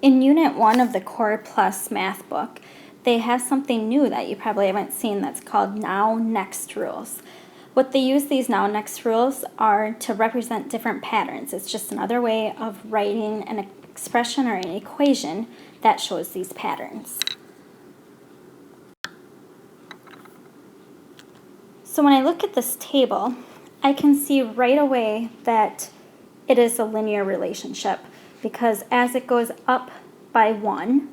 In Unit 1 of the Core Plus math book, they have something new that you probably haven't seen that's called now-next rules. What they use these now-next rules are to represent different patterns. It's just another way of writing an expression or an equation that shows these patterns. So when I look at this table, I can see right away that it is a linear relationship because as it goes up by 1,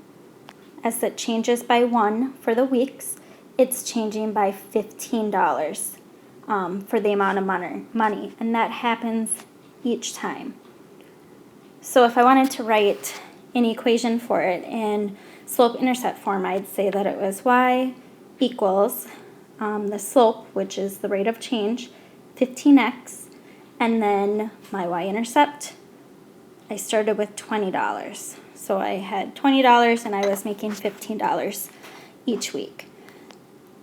as it changes by 1 for the weeks, it's changing by $15 for the amount of money, and that happens each time. So if I wanted to write an equation for it in slope-intercept form, I'd say that it was y equals the slope, which is the rate of change, 15x, and then my y-intercept, I started with $20. So I had $20 and I was making $15 each week.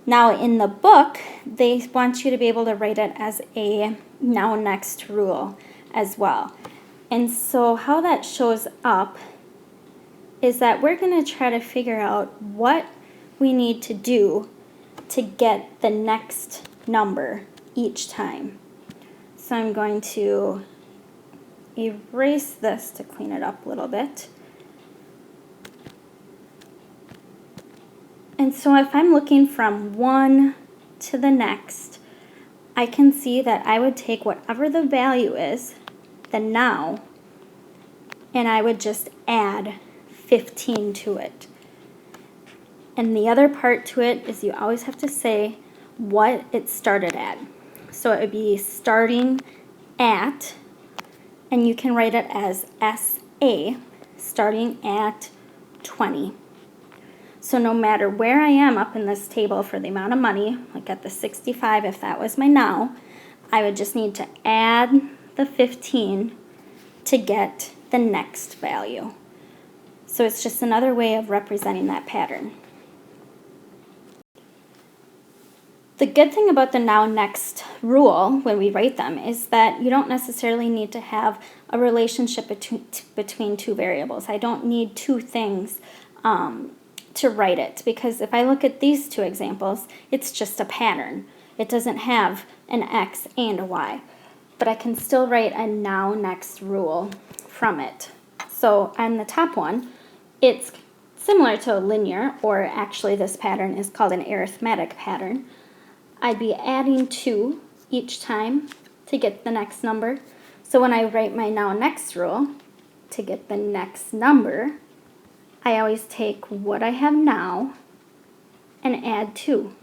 Now in the book, they want you to be able to write it as a now-next rule as well. And so how that shows up is that we're going to try to figure out what we need to do to get the next number each time. So I'm going to erase this to clean it up a little bit. And so if I'm looking from one to the next, I can see that I would take whatever the value is, the now, and I would just add 15 to it. And the other part to it is you always have to say what it started at. So it would be starting at, and you can write it as SA, starting at 20. So no matter where I am up in this table for the amount of money, like at the 65, if that was my now, I would just need to add the 15 to get the next value. So it's just another way of representing that pattern. The good thing about the now-next rule when we write them is that you don't necessarily need to have a relationship between two variables. I don't need two things to write it, because if I look at these two examples, it's just a pattern. It doesn't have an x and a y, but I can still write a now-next rule from it. So on the top one, it's similar to a linear, or actually this pattern is called an arithmetic pattern. I'd be adding 2 each time to get the next number. So when I write my now-next rule, to get the next number, I always take what I have now and add 2.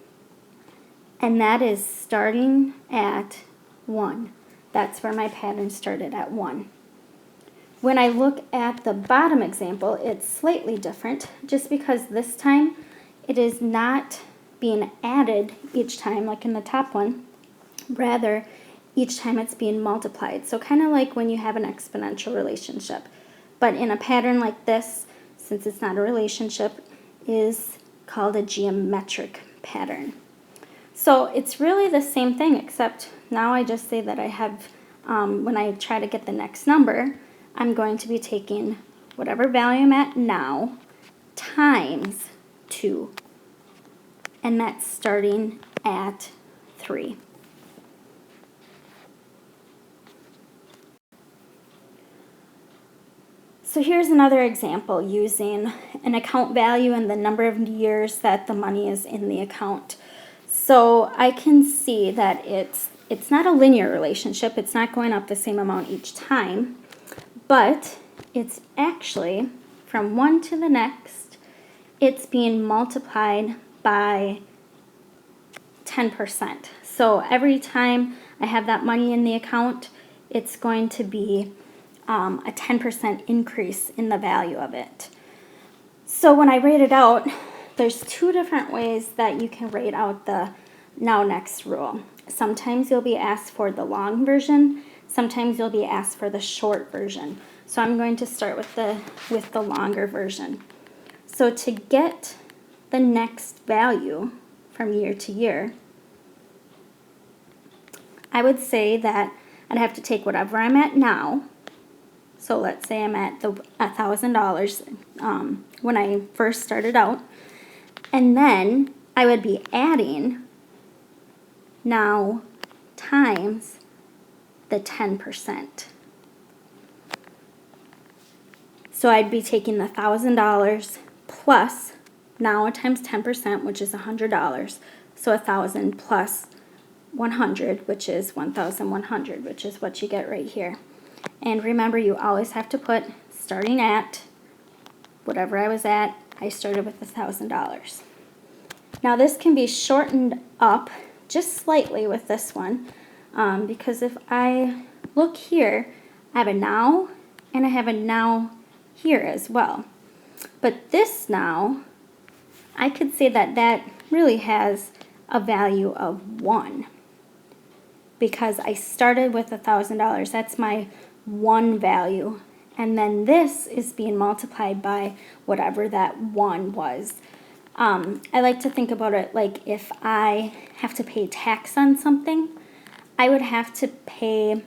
And that is starting at 1. That's where my pattern started, at 1. When I look at the bottom example, it's slightly different, just because this time it is not being added each time like in the top one. Rather, each time it's being multiplied. So kind of like when you have an exponential relationship. But in a pattern like this, since it's not a relationship, is called a geometric pattern. So it's really the same thing, except now I just say that I have, when I try to get the next number, I'm going to be taking whatever value I'm at now times 2. And that's starting at 3. So here's another example using an account value and the number of years that the money is in the account. So I can see that it's not a linear relationship. It's not going up the same amount each time, but it's actually from one to the next, it's being multiplied by 10%. So every time I have that money in the account, it's going to be a 10% increase in the value of it. So when I write it out, there's 2 different ways that you can write out the now-next rule. Sometimes you'll be asked for the long version, sometimes you'll be asked for the short version. So I'm going to start with the longer version. So to get the next value from year to year, I would say that I'd have to take whatever I'm at now, So let's say I'm at the $1,000 when I first started out. And then I would be adding now times the 10%. So I'd be taking the $1,000 plus now times 10%, which is $100. So 1,000 plus 100, which is 1,100, which is what you get right here. And remember, you always have to put starting at whatever I was at. I started with $1,000. Now this can be shortened up just slightly with this one, because if I look here, I have a now and I have a now here as well. But this now, I could say that that really has a value of 1 because I started with $1,000. That's my 1 value. And then this is being multiplied by whatever that 1 was. I like to think about it like if I have to pay tax on something, I would have to pay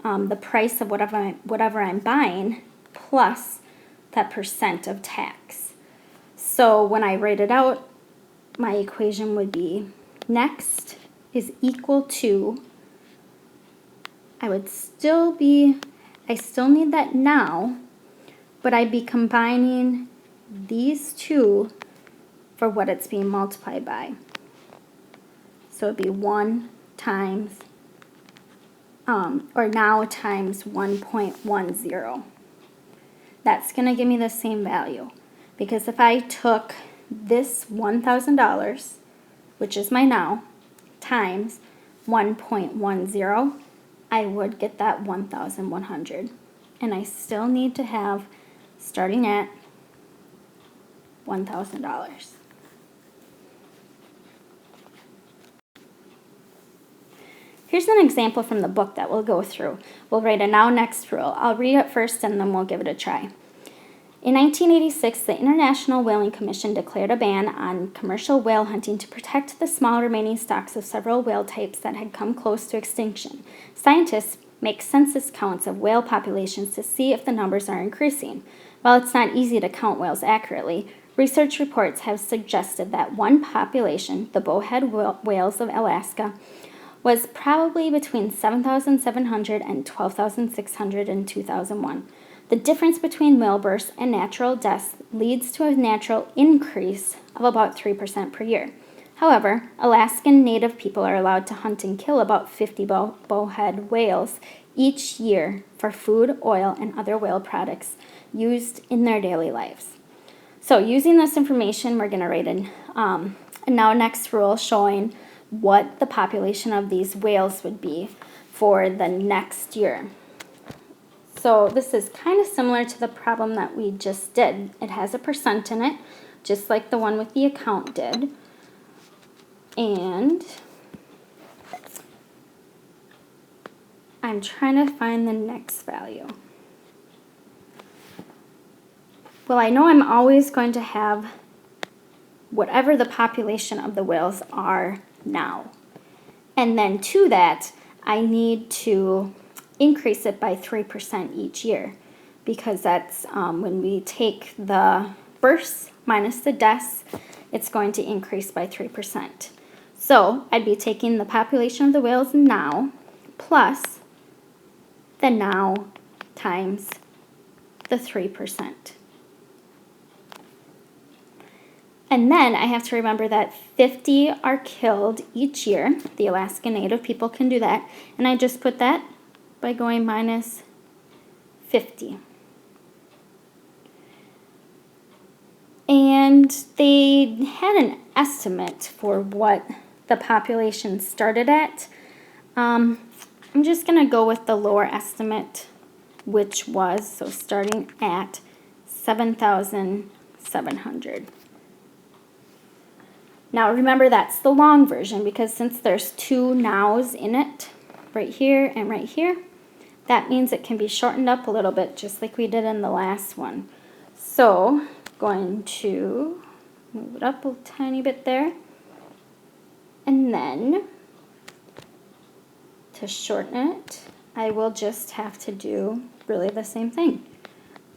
the price of whatever I'm buying plus that percent of tax. So when I write it out, my equation would be next is equal to, I still need that now, but I'd be combining these two for what it's being multiplied by. So it'd be 1 times, or now times 1.10. That's going to give me the same value. Because if I took this $1,000, which is my now, times 1.10, I would get that 1,100. And I still need to have starting at $1,000. Here's an example from the book that we'll go through. We'll write a now next rule. I'll read it first and then we'll give it a try. In 1986, the International Whaling Commission declared a ban on commercial whale hunting to protect the small remaining stocks of several whale types that had come close to extinction. Scientists make census counts of whale populations to see if the numbers are increasing. While it's not easy to count whales accurately, research reports have suggested that one population, the bowhead whales of Alaska, was probably between 7,700 and 12,600 in 2001. The difference between whale births and natural deaths leads to a natural increase of about 3% per year. However, Alaskan Native people are allowed to hunt and kill about 50 bowhead whales each year for food, oil, and other whale products used in their daily lives. So using this information, we're going to write a now next rule showing what the population of these whales would be for the next year. So this is kind of similar to the problem that we just did. It has a percent in it, just like the one with the account did. And I'm trying to find the next value. Well, I know I'm always going to have whatever the population of the whales are now. And then to that, I need to increase it by 3% each year because that's when we take the births minus the deaths, it's going to increase by 3%. So I'd be taking the population of the whales now plus the now times the 3%. And then I have to remember that 50 are killed each year. The Alaska Native people can do that. And I just put that by going minus 50. And they had an estimate for what the population started at. I'm just going to go with the lower estimate, which was, so starting at 7,700. Now remember that's the long version because since there's two nows in it, right here and right here, that means it can be shortened up a little bit just like we did in the last one. So going to move it up a tiny bit there. And then to shorten it, I will just have to do really the same thing.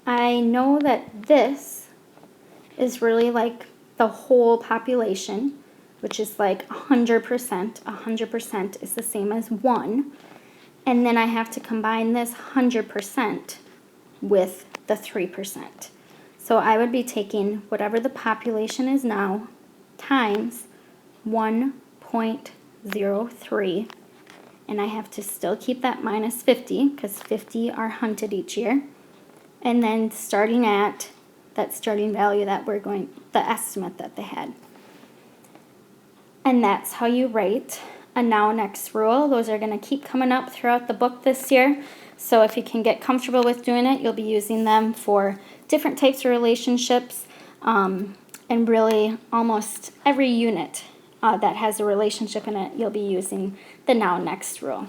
I know that this is really like the whole population, which is like 100%. 100% is the same as 1. And then I have to combine this 100% with the 3%. So I would be taking whatever the population is now times 1.03, and I have to still keep that minus 50 because 50 are hunted each year. And then starting at that starting value that the estimate that they had. And that's how you write a now next rule. Those are going to keep coming up throughout the book this year. So if you can get comfortable with doing it, you'll be using them for different types of relationships, and really almost every unit that has a relationship in it, you'll be using the now next rule.